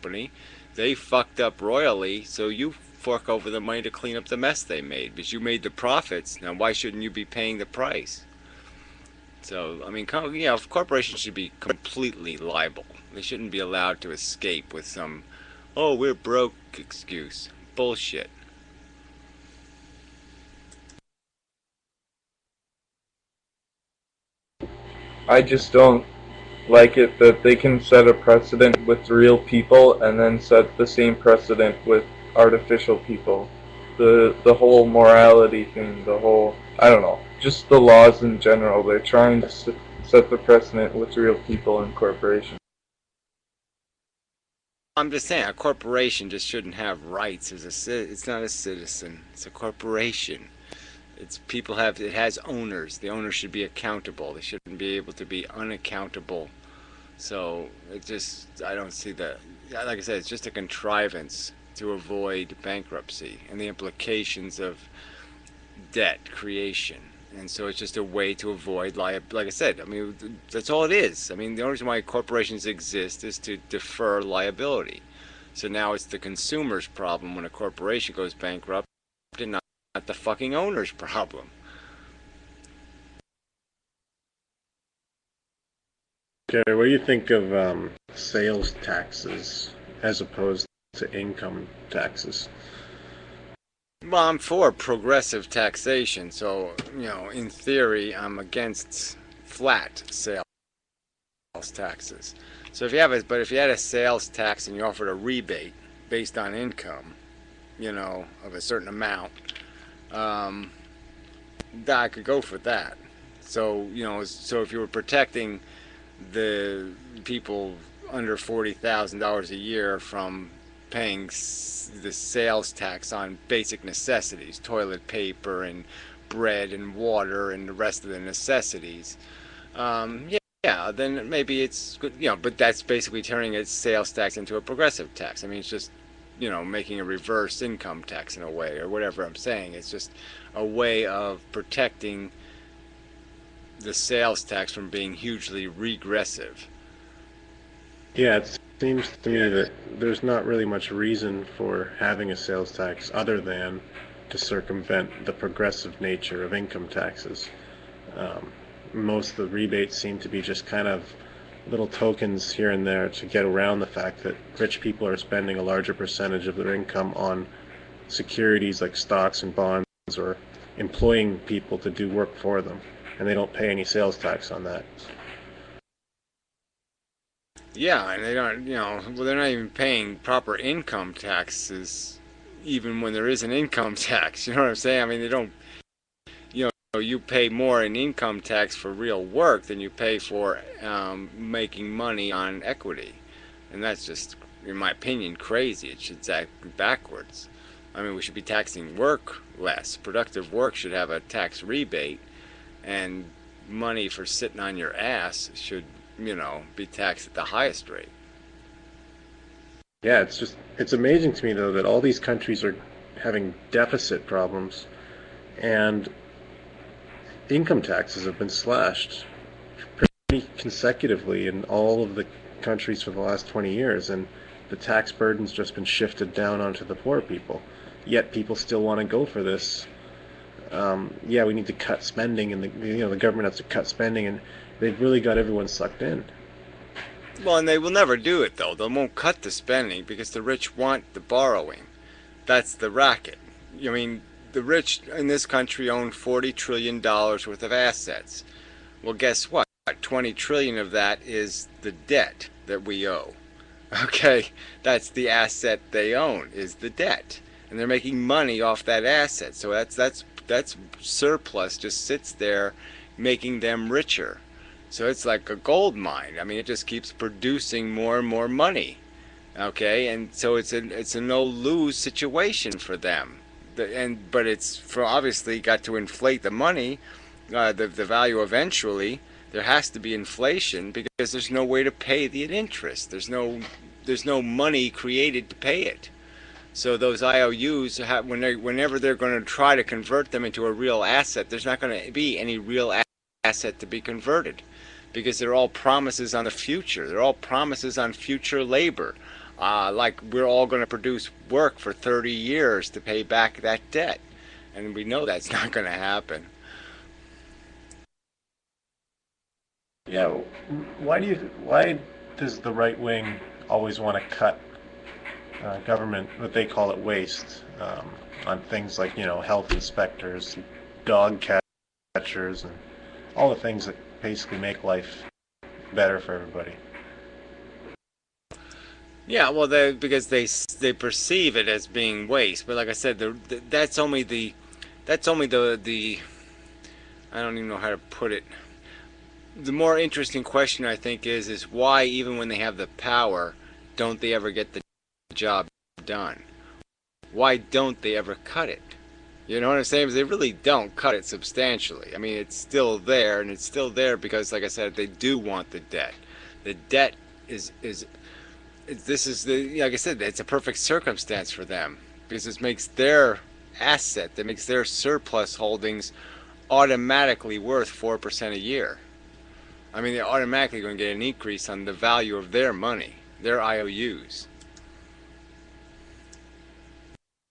company. They fucked up royally, so you fork over the money to clean up the mess they made, because you made the profits. Now why shouldn't you be paying the price? So, I mean, corporations should be completely liable. They shouldn't be allowed to escape with some, oh, we're broke excuse. Bullshit. I just don't like it that they can set a precedent with real people and then set the same precedent with artificial people. The whole morality thing, the whole, I don't know, just the laws in general. They're trying to set the precedent with real people and corporations. I'm just saying, a corporation just shouldn't have rights as it's not a citizen. It's a corporation. It has owners. The owners should be accountable. They shouldn't be able to be unaccountable. So I don't see that. Like I said, it's just a contrivance to avoid bankruptcy and the implications of debt creation. And so it's just a way to avoid liability. Like I said, I mean, that's all it is. I mean, the only reason why corporations exist is to defer liability. So now it's the consumer's problem when a corporation goes bankrupt and not the fucking owner's problem. Gary, what do you think of sales taxes as opposed to income taxes? Well, I'm for progressive taxation, so, in theory, I'm against flat sales taxes. So if you had a sales tax and you offered a rebate based on income, of a certain amount, I could go for that. So, so if you were protecting the people under $40,000 a year from paying the sales tax on basic necessities, toilet paper and bread and water and the rest of the necessities, then maybe it's good, but that's basically turning a sales tax into a progressive tax. I mean, it's just, making a reverse income tax in a way, or whatever I'm saying. It's just a way of protecting the sales tax from being hugely regressive. Yeah, it seems to me that there's not really much reason for having a sales tax other than to circumvent the progressive nature of income taxes. Most of the rebates seem to be just kind of little tokens here and there to get around the fact that rich people are spending a larger percentage of their income on securities like stocks and bonds, or employing people to do work for them, and they don't pay any sales tax on that. Yeah, and they don't, they're not even paying proper income taxes, even when there is an income tax. You know what I'm saying? I mean, they don't, you pay more in income tax for real work than you pay for making money on equity. And that's just, in my opinion, crazy. It should act backwards. I mean, we should be taxing work less. Productive work should have a tax rebate, and money for sitting on your ass should, be taxed at the highest rate. Yeah, it's amazing to me, though, that all these countries are having deficit problems, and income taxes have been slashed pretty consecutively in all of the countries for the last 20 years, and the tax burden's just been shifted down onto the poor people. Yet people still want to go for this. We need to cut spending, and the government has to cut spending, and they've really got everyone sucked in. Well, and they will never do it, though. They won't cut the spending because the rich want the borrowing. That's the racket. I mean, the rich in this country own $40 trillion worth of assets. Well, guess what? 20 trillion of that is the debt that we owe. Okay? That's the asset they own, is the debt. And they're making money off that asset. So that's surplus just sits there making them richer. So it's like a gold mine. I mean, it just keeps producing more and more money. Okay? And so it's a no-lose situation for them. But it's obviously got to inflate the money, the value eventually. There has to be inflation because there's no way to pay the interest. There's no money created to pay it. So those IOUs, whenever they're going to try to convert them into a real asset, there's not going to be any real asset to be converted, because they're all promises on the future. They're all promises on future labor, like we're all going to produce work for 30 years to pay back that debt. And we know that's not going to happen. Yeah, why does the right wing always want to cut government, what they call it, waste, on things like, health inspectors, dog catchers, and all the things that basically make life better for everybody? Yeah, well, because they perceive it as being waste, but like I said, that's only the I don't even know how to put it. The more interesting question, I think, is why, even when they have the power, don't they ever get the job done? Why don't they ever cut it? You know what I'm saying? Because they really don't cut it substantially. I mean, it's still there, and it's still there because, like I said, they do want the debt. The debt is this is like I said, it's a perfect circumstance for them because it makes their asset, that makes their surplus holdings automatically worth 4% a year. I mean, they're automatically going to get an increase on the value of their money, their IOUs.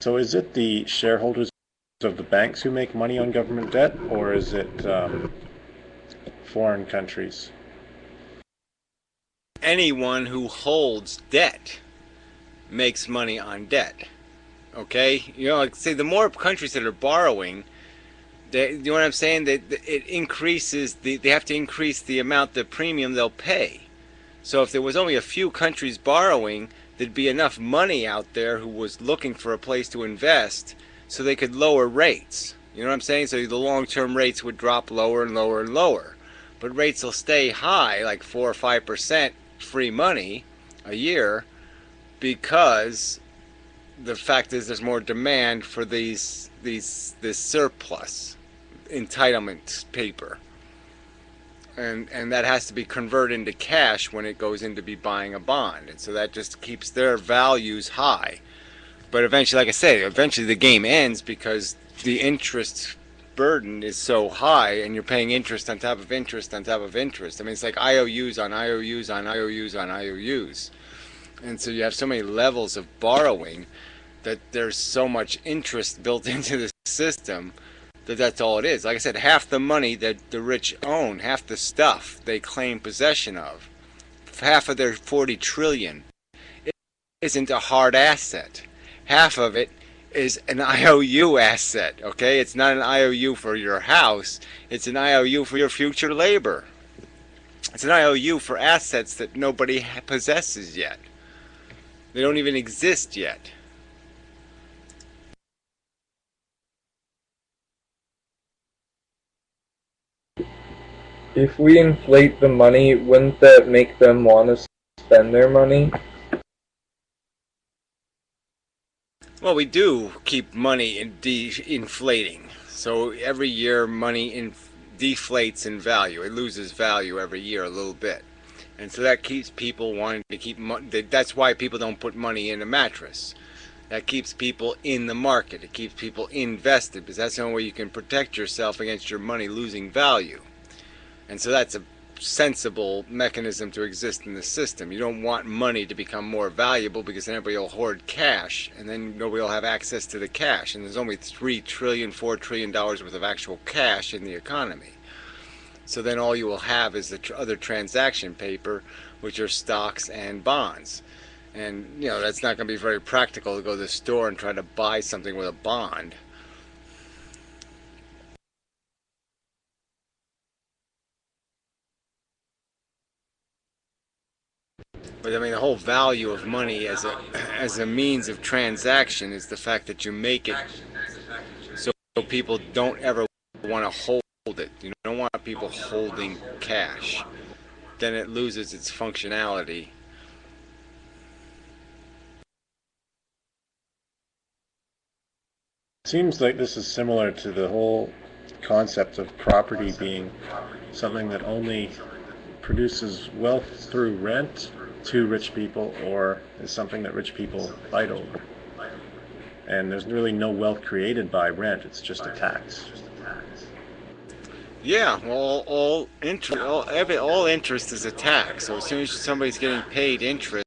So is it the shareholders of the banks who make money on government debt, or is it foreign countries? Anyone who holds debt makes money on debt. Okay? Like say the more countries that are borrowing, you know what I'm saying? That it increases they have to increase the amount, the premium they'll pay. So if there was only a few countries borrowing, there'd be enough money out there who was looking for a place to invest so they could lower rates. You know what I'm saying? So the long-term rates would drop lower and lower and lower. But rates will stay high, like 4 or 5% free money a year, because the fact is there's more demand for this surplus entitlement paper, and that has to be converted into cash when it goes into be buying a bond, and so that just keeps their values high. But eventually, like I say, eventually the game ends because the interest burden is so high, and you're paying interest on top of interest on top of interest. I mean, it's like IOUs on IOUs on IOUs on IOUs, and so you have so many levels of borrowing that there's so much interest built into the system that's all it is. Like I said, half the money that the rich own, half the stuff they claim possession of, half of their 40 trillion isn't a hard asset. Half of it is an IOU asset, okay? It's not an IOU for your house, it's an IOU for your future labor. It's an IOU for assets that nobody possesses yet. They don't even exist yet. If we inflate the money, wouldn't that make them want to spend their money? Well, we do keep money inflating. So every year money deflates in value. It loses value every year a little bit. And so that keeps people wanting to keep money. That's why people don't put money in a mattress. That keeps people in the market. It keeps people invested, because that's the only way you can protect yourself against your money losing value. And so that's a sensible mechanism to exist in the system. You don't want money to become more valuable, because then everybody will hoard cash, and then nobody will have access to the cash. And there's only $3 trillion, $4 trillion worth of actual cash in the economy. So then all you will have is the other transaction paper, which are stocks and bonds. And that's not going to be very practical to go to the store and try to buy something with a bond. But I mean, the whole value of money as a means of transaction is the fact that you make it so people don't ever want to hold it. You don't want people holding cash. Then it loses its functionality. Seems like this is similar to the whole concept of property being something that only produces wealth through rent to rich people, or is something that rich people fight over. And there's really no wealth created by rent, it's just a tax. Yeah, well, all interest is a tax. So as soon as somebody's getting paid interest,